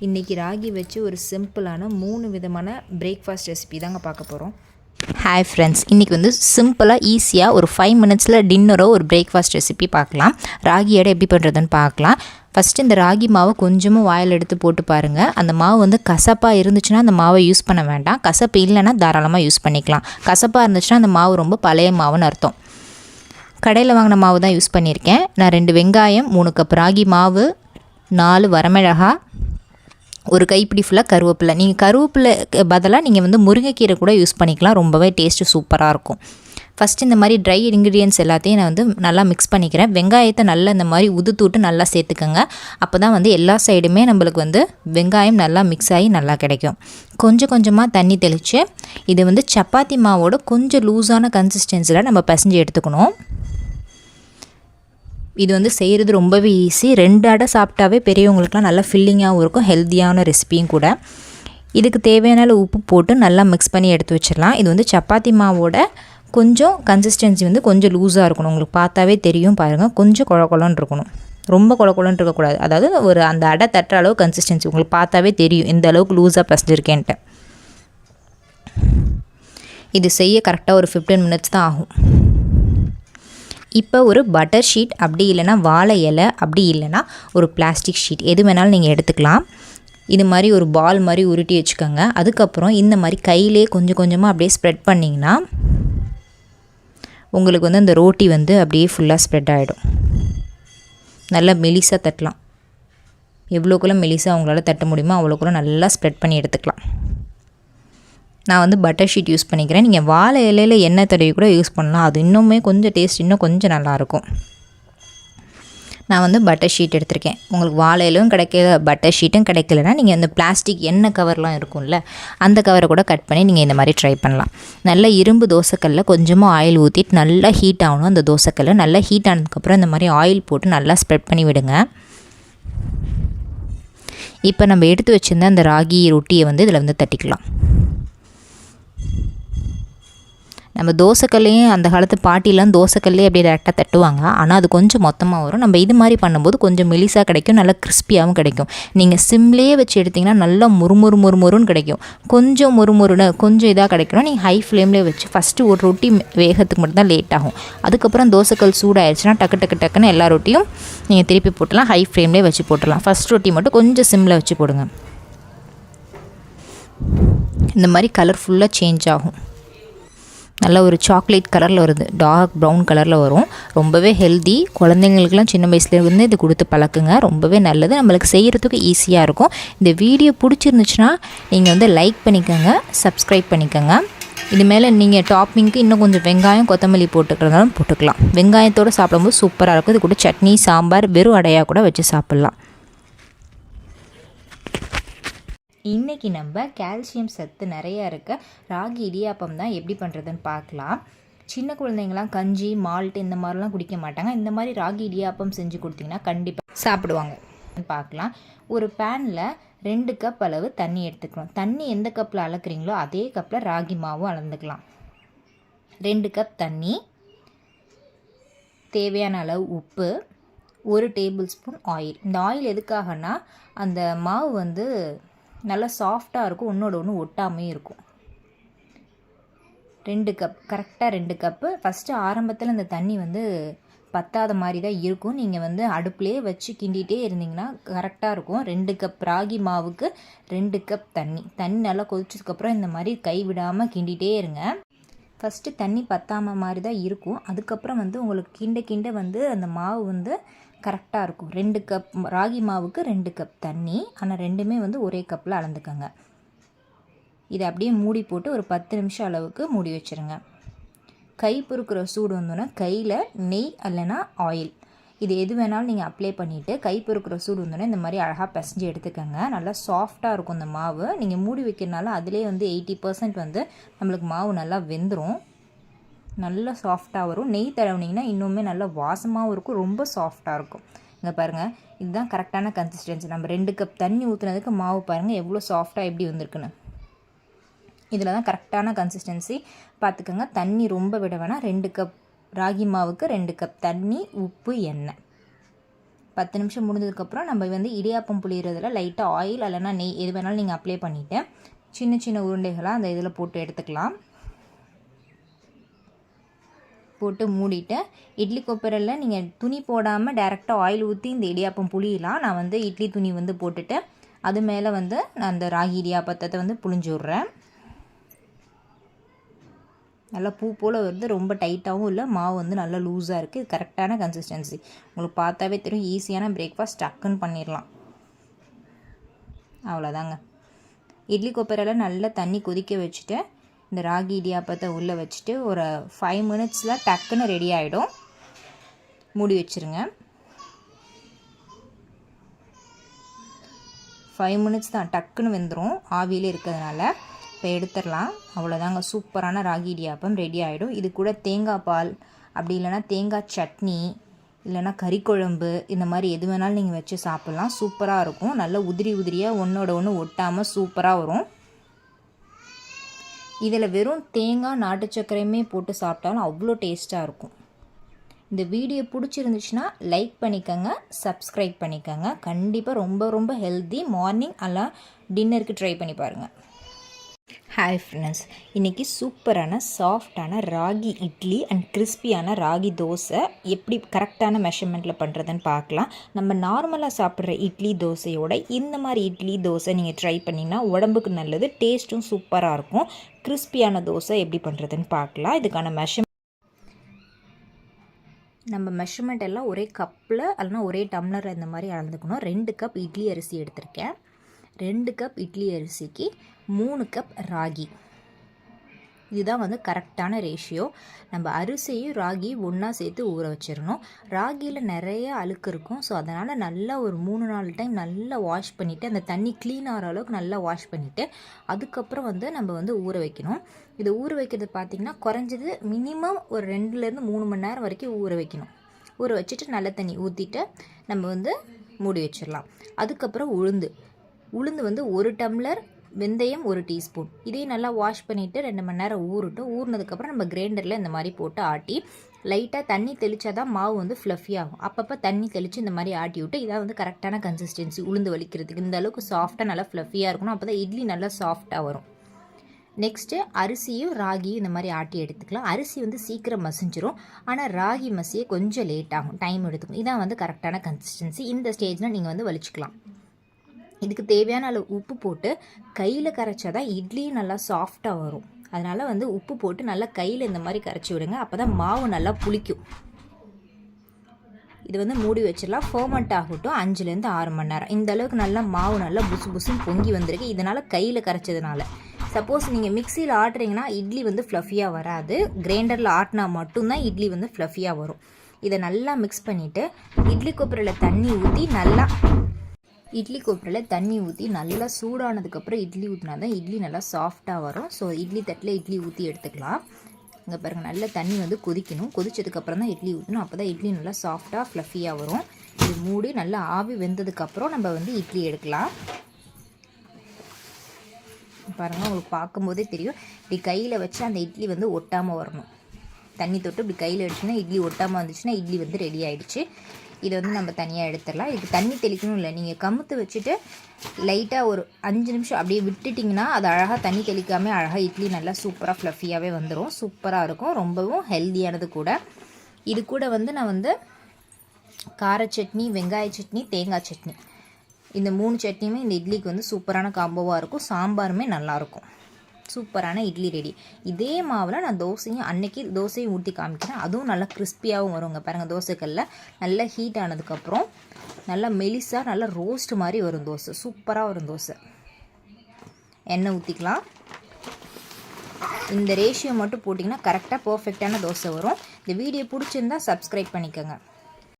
இன்றைக்கி ராகி வச்சு ஒரு சிம்பிளான 3 விதமான பிரேக்ஃபாஸ்ட் ரெசிபி தாங்க பார்க்க போகிறோம். ஹாய் ஃப்ரெண்ட்ஸ், இன்றைக்கி வந்து சிம்பிளாக ஈஸியாக ஒரு 5 மினிட்ஸில் டின்னரோ ஒரு பிரேக்ஃபாஸ்ட் ரெசிபி பார்க்கலாம். ராகி எடை எப்படி பண்ணுறதுன்னு பார்க்கலாம். ஃபஸ்ட்டு இந்த ராகி மாவு கொஞ்சமாக வாயில் எடுத்து போட்டு பாருங்கள். அந்த மாவு வந்து கசப்பாக இருந்துச்சுன்னா அந்த மாவை யூஸ் பண்ண வேண்டாம். கசப்பு இல்லைன்னா தாராளமாக யூஸ் பண்ணிக்கலாம். கசப்பாக இருந்துச்சுன்னா அந்த மாவு ரொம்ப பழைய மாவுன்னு அர்த்தம். கடையில் வாங்கின மாவு தான் யூஸ் பண்ணியிருக்கேன். நான் 2 வெங்காயம், 3 கப் ராகி மாவு, 4 வரமிளகா, ஒரு கைப்பிடி ஃபுல்லாக கருவேப்பிலை. நீங்கள் கருவேப்பிலை பதிலாக நீங்கள் வந்து முருங்கைக்கீரை கூட யூஸ் பண்ணிக்கலாம். ரொம்பவே டேஸ்ட்டு சூப்பராக இருக்கும். ஃபஸ்ட்டு இந்த மாதிரி ட்ரை இன்க்ரீடியன்ட்ஸ் எல்லாத்தையும் நான் வந்து நல்லா மிக்ஸ் பண்ணிக்கிறேன். வெங்காயத்தை நல்லா இந்த மாதிரி உதுத்துட்டு நல்லா சேர்த்துக்கோங்க. அப்போ தான் வந்து எல்லா சைடுமே நம்மளுக்கு வந்து வெங்காயம் நல்லா மிக்ஸ் ஆகி நல்லா கிடைக்கும். கொஞ்சம் கொஞ்சமாக தண்ணி தெளித்து இது வந்து சப்பாத்தி மாவோட கொஞ்சம் லூஸான கன்சிஸ்டன்சியில் நம்ம பிசைஞ்சு எடுத்துக்கணும். இது வந்து செய்கிறது ரொம்பவே ஈஸி. 2 அடை சாப்பிட்டாவே பெரியவங்களுக்குலாம் நல்லா ஃபில்லிங்காகவும் இருக்கும். ஹெல்த்தியான ரெசிபியும் கூட. இதுக்கு தேவையான உப்பு போட்டு நல்லா மிக்ஸ் பண்ணி எடுத்து வச்சிடலாம். இது வந்து சப்பாத்தி மாவோட கொஞ்சம் கன்சிஸ்டன்சி வந்து கொஞ்சம் லூஸாக இருக்கணும். உங்களுக்கு பார்த்தாவே தெரியும் பாருங்கள். கொஞ்சம் குழக்குழன்னு இருக்கணும். ரொம்ப குழக்குழன்னு இருக்கக்கூடாது. அதாவது ஒரு அந்த அடை தட்டுற அளவு கன்சிஸ்டன்சி உங்களுக்கு பார்த்தாவே தெரியும் எந்த அளவுக்கு லூஸாக பிசைஞ்சிருக்கேன்ட்டு. இது செய்ய கரெக்டாக ஒரு 15 மினிட்ஸ் தான் ஆகும். இப்போ ஒரு பட்டர் ஷீட், அப்படி இல்லைனா வாழை இலை, அப்படி இல்லைனா ஒரு பிளாஸ்டிக் ஷீட், எது வேணாலும் நீங்கள் எடுத்துக்கலாம். இது மாதிரி ஒரு பால் மாதிரி உருட்டி வச்சுக்கோங்க. அதுக்கப்புறம் இந்த மாதிரி கையிலே கொஞ்சம் கொஞ்சமாக அப்படியே ஸ்ப்ரெட் பண்ணிங்கன்னா உங்களுக்கு வந்து அந்த ரோட்டி வந்து அப்படியே ஃபுல்லாக ஸ்ப்ரெட் ஆகிடும். நல்லா மெலிசாக தட்டலாம். எவ்வளோக்குள்ள மெலிசாக அவங்களால தட்ட முடியுமோ அவ்வளோக்குள்ள நல்லா ஸ்ப்ரெட் பண்ணி எடுத்துக்கலாம். நான் வந்து பட்டர் ஷீட் யூஸ் பண்ணிக்கிறேன். நீங்கள் வாழை இலையில் எண்ணெய் தடவி கூட யூஸ் பண்ணலாம். அது இன்னுமே கொஞ்சம் டேஸ்ட் இன்னும் கொஞ்சம் நல்லாயிருக்கும். நான் வந்து பட்டர் ஷீட் எடுத்திருக்கேன். உங்களுக்கு வாழை இலையும் கிடைக்கல, பட்டர் ஷீட்டும் கிடைக்கலனா நீங்கள் இந்த பிளாஸ்டிக் எண்ணெய் கவர்லாம் இருக்கும்ல, அந்த கவரை கூட கட் பண்ணி நீங்கள் இந்த மாதிரி ட்ரை பண்ணலாம். நல்ல இரும்பு தோசைக்கல்ல கொஞ்சமாக ஆயில் ஊற்றிட்டு நல்லா ஹீட் ஆகணும். அந்த தோசைக்கல்ல நல்லா ஹீட் ஆனதுக்கப்புறம் இந்த மாதிரி ஆயில் போட்டு நல்லா ஸ்ப்ரெட் பண்ணி விடுங்க. இப்போ நம்ம எடுத்து வச்சுருந்த அந்த ராகி ரொட்டியை வந்து இதில் வந்து தட்டிக்கலாம். நம்ம தோசைக்கல்லையும் அந்த காலத்து பாட்டிலாம் தோசைக்கல்லே அப்படியே டேரெக்டாக தட்டுவாங்க. ஆனால் அது கொஞ்சம் மொத்தமாக வரும். நம்ம இது மாதிரி பண்ணும்போது கொஞ்சம் மெலிசாக கிடைக்கும், நல்லா கிறிஸ்பியாகவும் கிடைக்கும். நீங்கள் சிம்லேயே வச்சு எடுத்திங்கன்னா நல்லா முறுமுறுன்னு கிடைக்கும். கொஞ்சம் முறுமுறுன்னு கொஞ்சம் இதாக கிடைக்கணும். நீங்கள் ஹை ஃப்ளேம்லேயே வச்சு ஃபஸ்ட்டு ஒரு ரொட்டி வேகத்துக்கு மட்டும் தான் லேட் ஆகும். அதுக்கப்புறம் தோசைக்கல் சூடாகிடுச்சுன்னா டக்குன்னு எல்லா ரொட்டியும் நீங்கள் திருப்பி போட்டலாம். ஹை ஃப்ளேம்லேயே வச்சு போட்டுடலாம். ஃபஸ்ட் ரொட்டி மட்டும் கொஞ்சம் சிம்மில் வச்சு போடுங்க. இந்த மாதிரி கலர் ஃபுல்லாக சேஞ்ச் ஆகும். நல்ல ஒரு சாக்லேட் கலரில் வருது, டார்க் ப்ரௌன் கலரில் வரும். ரொம்பவே ஹெல்தி. குழந்தைங்களுக்குலாம் சின்ன வயசுலேருந்து இது கொடுத்து பழக்குங்க. ரொம்பவே நல்லது. நம்மளுக்கு செய்கிறதுக்கு ஈஸியாக இருக்கும். இந்த வீடியோ பிடிச்சிருந்துச்சுன்னா நீங்கள் வந்து லைக் பண்ணிக்கோங்க, சப்ஸ்கிரைப் பண்ணிக்கோங்க. இது மேலே நீங்கள் டாப்பிங்க்கு இன்னும் கொஞ்சம் வெங்காயம், கொத்தமல்லி போட்டுக்கிறதாலும் போட்டுக்கலாம். வெங்காயத்தோடு சாப்பிடும்போது சூப்பராக இருக்கும். இது கூட சட்னி, சாம்பார், வெறும் அடையாக கூட வச்சு சாப்பிட்லாம். இன்றைக்கி நம்ம கால்சியம் சத்து நிறையா இருக்க ராகி இடியாப்பம் தான் எப்படி பண்ணுறதுன்னு பார்க்கலாம். சின்ன குழந்தைங்களாம் கஞ்சி, மால்ட்டு இந்த மாதிரிலாம் குடிக்க மாட்டாங்க. இந்த மாதிரி ராகி இடியாப்பம் செஞ்சு கொடுத்திங்கன்னா கண்டிப்பாக சாப்பிடுவாங்க. பார்க்கலாம். ஒரு பேனில் 2 கப் அளவு தண்ணி எடுத்துக்கலாம். தண்ணி எந்த கப்பில் அளக்குறீங்களோ அதே கப்பில் ராகி மாவும் அளந்துக்கலாம். 2 கப் தண்ணி, தேவையான அளவு உப்பு, 1 டேபிள் ஸ்பூன் ஆயில். இந்த ஆயில் எதுக்காகனா அந்த மாவு வந்து நல்லா சாஃப்டாக இருக்கும், ஒன்றோட ஒன்று ஒட்டாமே இருக்கும். 2 கப், கரெக்டாக 2 கப்பு. ஃபஸ்ட்டு ஆரம்பத்தில் இந்த தண்ணி வந்து பத்தாத மாதிரி தான் இருக்கும். நீங்கள் வந்து அடுப்புலேயே வச்சு கிண்டிகிட்டே இருந்தீங்கன்னா கரெக்டாக இருக்கும். 2 கப் ராகி மாவுக்கு 2 கப் தண்ணி. தண்ணி நல்லா கொதிச்சதுக்கப்புறம் இந்த மாதிரி கை விடாமல் கிண்டிகிட்டே இருங்க. ஃபஸ்ட்டு தண்ணி பத்தாமல் மாதிரி தான் இருக்கும். அதுக்கப்புறம் வந்து உங்களுக்கு கிண்ட வந்து அந்த மாவு வந்து கரெக்டாக இருக்கும். 2 கப் ராகி மாவுக்கு 2 கப் தண்ணி. ஆனால் ரெண்டுமே வந்து ஒரே கப்பில் அளந்துக்கோங்க. இதை அப்படியே மூடி போட்டு ஒரு 10 நிமிஷம் அளவுக்கு மூடி வச்சுருங்க. கை பொறுக்கிற சூடு வந்தோன்னா கையில் நெய் இல்லைனா ஆயில், இது எது வேணாலும் நீங்கள் அப்ளை பண்ணிவிட்டு கை பொறுக்கிற சூடு வந்தோன்னா இந்த மாதிரி அழகாக பிசைஞ்சு எடுத்துக்கோங்க. நல்லா சாஃப்டாக இருக்கும் இந்த மாவு. நீங்கள் மூடி வைக்கிறனால அதிலே வந்து 80% வந்து நம்மளுக்கு மாவு நல்லா வெந்துடும். நல்லா சாஃப்டாக வரும். நெய் தடவுனிங்கன்னா இன்னுமே நல்லா வாசமாகவும் இருக்கும், ரொம்ப சாஃப்டாக இருக்கும். இங்கே பாருங்கள், இதுதான் கரெக்டான கன்சிஸ்டன்சி. நம்ம 2 கப் தண்ணி ஊற்றுனதுக்கு மாவு பாருங்கள் எவ்வளோ சாஃப்டாக எப்படி வந்திருக்குன்னு. இதில் தான் கரெக்டான கன்சிஸ்டன்சி பார்த்துக்கோங்க. தண்ணி ரொம்ப விட வேணாம். 2 கப் ராகி மாவுக்கு 2 கப் தண்ணி, உப்பு, எண்ணெய். 10 நிமிஷம் முடிஞ்சதுக்கப்புறம் நம்ம வந்து இடியாப்பம் புளியறதுல லைட்டாக ஆயில் இல்லைனா நெய் எது வேணாலும் நீங்கள் அப்ளை பண்ணிவிட்டு சின்ன சின்ன உருண்டைகளாக அந்த இதில் போட்டு எடுத்துக்கலாம். போட்டு மூடிட்டு இட்லி கொப்பரையில் நீங்கள் துணி போடாமல் டேரெக்டாக ஆயில் ஊற்றி இந்த இடியாப்பம் புளியலாம். நான் வந்து இட்லி துணி வந்து போட்டுட்டு அது மேலே வந்து நான் அந்த ராகி இடியாப்பத்தை வந்து புளிஞ்சு விட்றேன். நல்லா பூ போல் வருது, ரொம்ப டைட்டாகவும் இல்லை, மாவு வந்து நல்லா லூஸாக இருக்குது. இது கரெக்டான கன்சிஸ்டன்சி. உங்களுக்கு பார்த்தாவே தெரியும், ஈஸியான பிரேக்ஃபாஸ்ட் டக்குன்னு பண்ணிடலாம். அவ்வளோதாங்க. இட்லி கொப்பரையில் நல்லா தண்ணி கொதிக்க வச்சுட்டு இந்த ராகி இடியாப்பத்தை உள்ளே வச்சுட்டு ஒரு 5 மினிட்ஸில் டக்குன்னு ரெடி ஆகிடும். மூடி வச்சுருங்க. 5 மினிட்ஸ் தான், டக்குன்னு வெந்துடும் ஆவியில் இருக்கிறதுனால. இப்போ எடுத்துடலாம். அவ்வளோதாங்க, சூப்பரான ராகி இடியாப்பம் ரெடி ஆகிடும். இது கூட தேங்காய் பால், அப்படி இல்லைனா தேங்காய் சட்னி, இல்லைனா கறி குழம்பு, இந்த மாதிரி எது வேணாலும் நீங்கள் வச்சு சாப்பிட்லாம். சூப்பராக இருக்கும். நல்லா உதிரி உதிரியாக ஒன்றோட ஒன்று ஒட்டாமல் சூப்பராக வரும். இதில் வெறும் தேங்காய் நாட்டு சர்க்கரையுமே போட்டு சாப்பிட்டாலும் அவ்வளோ டேஸ்ட்டாக இருக்கும். இந்த வீடியோ பிடிச்சிருந்துச்சுன்னா லைக் பண்ணிக்கோங்க, சப்ஸ்கிரைப் பண்ணிக்கோங்க. கண்டிப்பாக ரொம்ப ரொம்ப ஹெல்த்தி. மார்னிங் அல்ல டின்னருக்கு ட்ரை பண்ணி பாருங்கள். ஹாய் ஃப்ரெண்ட்ஸ், இன்றைக்கி சூப்பரான சாஃப்டான ராகி இட்லி அண்ட் கிறிஸ்பியான ராகி தோசை எப்படி கரெக்டான மெஷர்மெண்ட்டில் பண்ணுறதுன்னு பார்க்கலாம். நம்ம நார்மலாக சாப்பிட்ற இட்லி தோசையோட இந்த மாதிரி இட்லி தோசை நீங்கள் ட்ரை பண்ணிங்கன்னா உடம்புக்கு நல்லது, டேஸ்ட்டும் சூப்பராக இருக்கும். கிறிஸ்பியான தோசை எப்படி பண்ணுறதுன்னு பார்க்கலாம். இதுக்கான நம்ம மெஷர்மெண்ட் எல்லாம் ஒரே கப்பில் இல்லைனா ஒரே டம்ளர் இந்த மாதிரி அளந்துக்கணும். 2 கப் இட்லி அரிசி எடுத்திருக்கேன். 2 கப் இட்லி அரிசிக்கு 3 கப் ராகி. இதுதான் வந்து கரெக்டான ரேஷியோ. நம்ம அரிசியும் ராகி ஒன்றா சேர்த்து ஊற வச்சிடணும். ராகியில் நிறைய அழுக்கு இருக்கும். ஸோ அதனால் நல்லா ஒரு 3-4 டைம் நல்லா வாஷ் பண்ணிவிட்டு அந்த தண்ணி க்ளீன் ஆகிற அளவுக்கு நல்லா வாஷ் பண்ணிவிட்டு அதுக்கப்புறம் வந்து நம்ம வந்து ஊற வைக்கணும். இது ஊற வைக்கிறது பார்த்திங்கன்னா குறைஞ்சது மினிமம் ஒரு 2-3 மணி நேரம் வரைக்கும் ஊற வைக்கணும். ஊற வச்சுட்டு நல்ல தண்ணி ஊற்றிட்டு நம்ம வந்து மூடி வச்சிடலாம். அதுக்கப்புறம் உளுந்து வந்து 1 டம்ளர், வெந்தயம் 1 டீஸ்பூன். இதையும் நல்லா வாஷ் பண்ணிவிட்டு 2 மணி நேரம் ஊறட்டும். ஊறினதுக்கப்புறம் நம்ம கிரைண்டரில் இந்த மாதிரி போட்டு ஆட்டி லைட்டாக தண்ணி தெளித்தா தான் மாவு வந்து ஃப்ளஃபி ஆகும். அப்பப்போ தண்ணி தெளித்து இந்த மாதிரி ஆட்டி விட்டு இதான் வந்து கரெக்டான கன்சிஸ்டன்சி உளுந்து வலிக்கிறதுக்கு. இந்த அளவுக்கு சாஃப்டாக நல்லா ஃப்ளஃபியாக இருக்கணும். அப்போ தான் இட்லி நல்லா சாஃப்டாக வரும். நெக்ஸ்ட்டு அரிசியும் ராகியும் இந்த மாதிரி ஆட்டி எடுத்துக்கலாம். அரிசி வந்து சீக்கிரம் மசிஞ்சிரும், ஆனால் ராகி மசிய கொஞ்சம் லேட் ஆகும், டைம் எடுத்துக்கும். இதான் வந்து கரெக்டான கன்சிஸ்டன்சி. இந்த ஸ்டேஜில் நீங்கள் வந்து வலிச்சுக்கலாம். இதுக்கு தேவையான அளவு உப்பு போட்டு கையில் கரைச்சா தான் இட்லியும் நல்லா சாஃப்டாக வரும். அதனால் வந்து உப்பு போட்டு நல்லா கையில் இந்த மாதிரி கரைச்சி விடுங்க. அப்போ தான் மாவு நல்லா புளிக்கும். இது வந்து மூடி வச்சிடலாம். ஃபர்மெண்ட் ஆகட்டும் 5-6 மணி நேரம். இந்த அளவுக்கு நல்லா மாவு நல்லா புசுன்னு பொங்கி வந்திருக்கு. இதனால் கையில் கரைச்சதுனால. சப்போஸ் நீங்கள் மிக்சியில் ஆட்டுறீங்கன்னா இட்லி வந்து ஃப்ளஃபியாக வராது. கிரைண்டரில் ஆட்டினா மட்டும்தான் இட்லி வந்து ஃப்ளஃபியாக வரும். இதை நல்லா மிக்ஸ் பண்ணிவிட்டு இட்லி கொப்பரையில் தண்ணி ஊற்றி நல்லா சூடானதுக்கப்புறம் இட்லி ஊற்றினா தான் இட்லி நல்லா சாஃப்டாக வரும். ஸோ இட்லி தட்டில் இட்லி ஊற்றி எடுத்துக்கலாம். இங்கே பாருங்கள், நல்லா தண்ணி வந்து கொதிக்கணும். கொதிச்சதுக்கப்புறம் தான் இட்லி ஊற்றணும். அப்போ தான் இட்லி நல்லா சாஃப்டாக ஃப்ளஃபியாக வரும். இது மூடி நல்லா ஆவி வெந்ததுக்கப்புறம் நம்ம வந்து இட்லி எடுக்கலாம். பாருங்கள், உங்களுக்கு பார்க்கும்போதே தெரியும். இப்படி கையில் வச்சு அந்த இட்லி வந்து ஒட்டாமல் வரணும். தண்ணி தொட்டு இப்படி கையில் அடிச்சுன்னா இட்லி ஒட்டாமல் வந்துச்சுன்னா இட்லி வந்து ரெடி ஆகிடுச்சு. இதை வந்து நம்ம தனியாக எடுத்துடலாம். இதுக்கு தண்ணி தெளிக்கணும் இல்லை, நீங்கள் கமுத்து வச்சுட்டு லைட்டாக ஒரு 5 நிமிஷம் அப்படியே விட்டுட்டிங்கன்னா அது அழகாக தண்ணி தெளிக்காமல் அழகாக இட்லி நல்லா சூப்பராக ஃப்ளஃபியாகவே வந்துடும். சூப்பராக இருக்கும், ரொம்பவும் ஹெல்த்தியானது கூட. இது கூட வந்து நான் வந்து கார சட்னி, வெங்காய சட்னி, தேங்காய் சட்னி, இந்த 3 சட்னியுமே இந்த இட்லிக்கு வந்து சூப்பரான காம்போவாக இருக்கும். சாம்பாருமே நல்லாயிருக்கும். சூப்பரான இட்லி ரெடி. இதே மாவில் நான் அன்னைக்கு தோசையும் ஊற்றி காமிக்கிறேன். அதுவும் நல்லா கிறிஸ்பியாகவும் வருங்க. பாருங்கள், தோசைக்கல்ல நல்லா ஹீட் ஆனதுக்கப்புறம் நல்லா மெலிசாக நல்லா ரோஸ்ட் மாதிரி வரும் தோசை. சூப்பராக வரும் தோசை. எண்ணெய் ஊற்றிக்கலாம். இந்த ரேஷியோ மட்டும் போட்டிங்கன்னா கரெக்டாக பர்ஃபெக்டான தோசை வரும். இந்த வீடியோ பிடிச்சிருந்தா சப்ஸ்கிரைப் பண்ணிக்கோங்க.